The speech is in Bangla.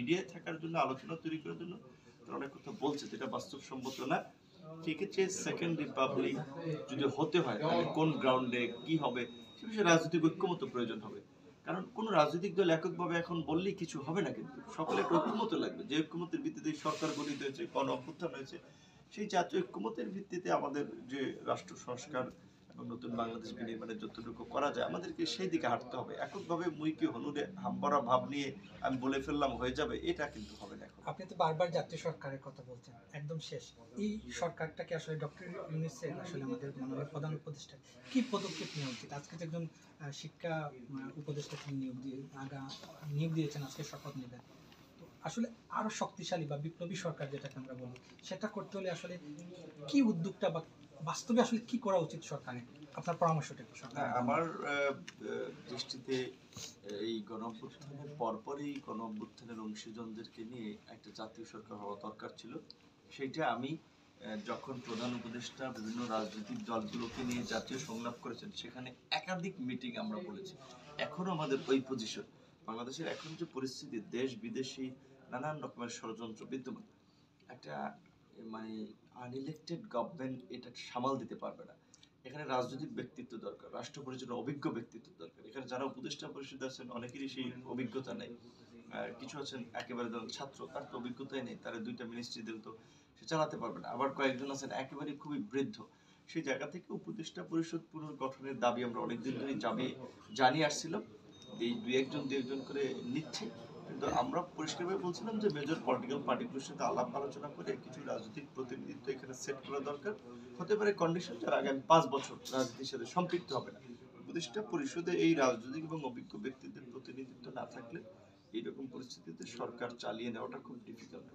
মিডিয়ায় থাকার জন্য, আলোচনা তৈরি করার জন্য তারা অনেক কথা বলছে, যেটা বাস্তবসম্মত না। সেক্ষেত্রে সেকেন্ড রিপাবলিক যদি হতে হয় তাহলে কোন গ্রাউন্ডে কি হবে সে বিষয়ে রাজনৈতিক ঐক্যমত প্রয়োজন হবে। কারণ কোন রাজনৈতিক দল এককভাবে এখন বললেই কিছু হবে না, কিন্তু সকলে একটা ঐক্যমত লাগবে। যে ঐক্যমতের ভিত্তিতে সরকার গঠিত হয়েছে, গণ অভ্যুত্থান হয়েছে, সেই জাতীয় ঐক্যমতের ভিত্তিতে আমাদের যে রাষ্ট্র সংস্কার এবং নতুন বাংলাদেশ বিনির্মাণের যতটুকু করা যায় আমাদেরকে সেই দিকে হাঁটতে হবে। এককভাবে মুইকে হনুরে হাম্বরা ভাব নিয়ে আমি বলে ফেললাম হয়ে যাবে, এটা কিন্তু হবে না। এখন আপনি তো বারবার জাতীয় সরকারের কথা বলছেন, একদম শেষ এই সরকারটাকে আসলে ডক্টর ইউনূসের আসলে আমাদের মাননীয় প্রধান উপদেষ্টা কি পদক্ষেপ নেওয়া উচিত? আজকে তো একজন শিক্ষা উপদেষ্টা তিনি নিয়োগ দিয়েছেন, আজকে শপথ নেবেন। তো আসলে আরো শক্তিশালী বা বিপ্লবী সরকার যেটাকে আমরা বলি, সেটা করতে হলে আসলে কি উদ্যোগটা বা বাস্তবে আসলে কি করা উচিত সরকারের? আপনার পরামর্শটা কি সরকার? আমার দৃষ্টিতে এই গণঅভ্যুত্থানের পরপরই গণঅভ্যুত্থানের অংশীজনদেরকে নিয়ে একটা জাতীয় সরকার হওয়া দরকার ছিল। সেইটা আমি যখন প্রধান উপদেষ্টা বিভিন্ন রাজনৈতিক দলগুলোকে নিয়ে জাতীয় সংলাপ করেছেন, সেখানে একাধিক মিটিং আমরা বলেছি। এখনো আমাদের ওই পজিশন। বাংলাদেশের এখন যে পরিস্থিতি, দেশ বিদেশি নানান রকমের ষড়যন্ত্র বিদ্যমান, একটা মানে আনইলেক্টেড গভর্নমেন্ট এটা সামাল দিতে পারবে না। এখানে রাজনৈতিক ব্যক্তিত্ব দরকার, রাষ্ট্র পরিচালনার অভিজ্ঞ ব্যক্তিত্ব দরকার। এখানে যারা উপদেষ্টা পরিষদে আছেন অনেকেরই সেই অভিজ্ঞতা নেই। কিছু আছেন একেবারে ধরুন ছাত্র, তার তো অভিজ্ঞতাই নেই, তার দুইটা মিনিস্ট্রি দিল তো সে চালাতে পারবে না। আবার কয়েকজন আছেন একেবারে খুবই বৃদ্ধ। সেই জায়গা থেকে উপদেষ্টা পরিষদ পুনর্গঠনের দাবি আমরা অনেকদিন ধরেই জানিয়ে আসছিলাম। এই দুই একজন করে নিচ্ছে। কিন্তু আমরা পরিষ্কারভাবে বলছিলাম যে মেজর পলিটিক্যাল পার্টিগুলোর সাথে আলাপ আলোচনা করে কিছু রাজনৈতিক প্রতিনিধিত্ব এখানে সেট করা দরকার। হতে পারে কন্ডিশন যারা আগামী 5 বছর রাজনীতির সাথে সম্পৃক্ত হবে না। উপদেষ্টা পরিষদে এই রাজনৈতিক এবং অভিজ্ঞ ব্যক্তিদের প্রতিনিধিত্ব না থাকলে এইরকম পরিস্থিতিতে সরকার চালিয়ে নেওয়াটা খুব ডিফিকাল্ট।